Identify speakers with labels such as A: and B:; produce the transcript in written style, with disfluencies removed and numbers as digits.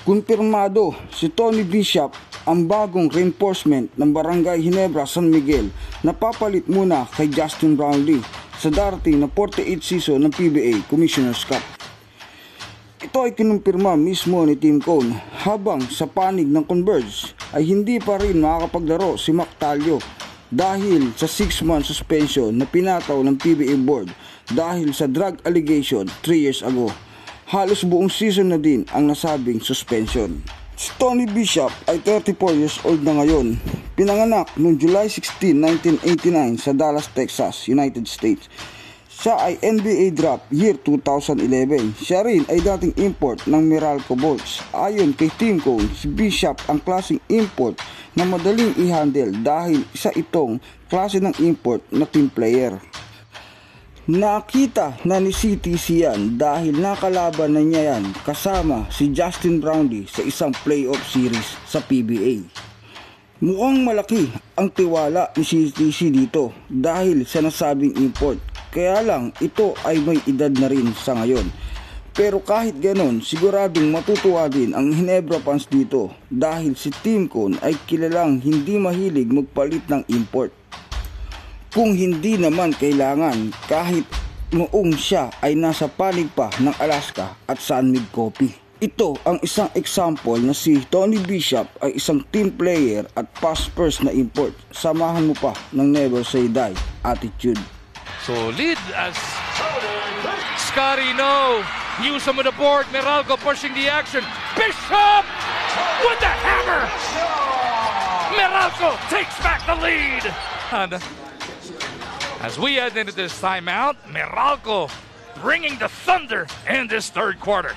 A: Kumpirmado si Tony Bishop ang bagong reinforcement ng Barangay Ginebra, San Miguel na papalit muna kay Justin Brownlee sa darating na 48 season ng PBA Commissioner's Cup. Ito ay kinumpirma mismo ni Tim Cone habang sa panig ng Converge ay hindi pa rin makakapaglaro si Mac Talio dahil sa 6-month suspension na pinataw ng PBA Board dahil sa drug allegation 3 years ago. Halos buong season na din ang nasabing suspension. Si Tony Bishop ay 34 years old na ngayon. Pinanganak noong July 16, 1989 sa Dallas, Texas, United States. Siya ay NBA draft year 2011. Siya rin ay dating import ng Meralco Bolts. Ayon kay Tim Cone, si Bishop ang klaseng import na madaling i-handle dahil isa itong klase ng import na team player. Nakita na ni CTC yan dahil nakalaban na niya yan kasama si Justin Brownlee sa isang playoff series sa PBA. Mukhang malaki ang tiwala ni CTC dito dahil sa nasabing import. Kaya lang ito ay may edad na rin sa ngayon. Pero kahit ganon, siguradong matutuwa din ang Ginebra fans dito dahil si Tim Cone ay kilalang hindi mahilig magpalit ng import. Kung hindi naman kailangan kahit noong siya ay nasa panig pa ng Alaska at San Mig Coffee. Ito ang isang example na si Tony Bishop ay isang team player at pass first na import. Samahan mo pa ng never say die attitude.
B: So lead as Scotty no. Use some of the board. Meralco pushing the action. Bishop with the hammer. Meralco takes back the lead. And as we head into this timeout, Meralco bringing the thunder in this third quarter.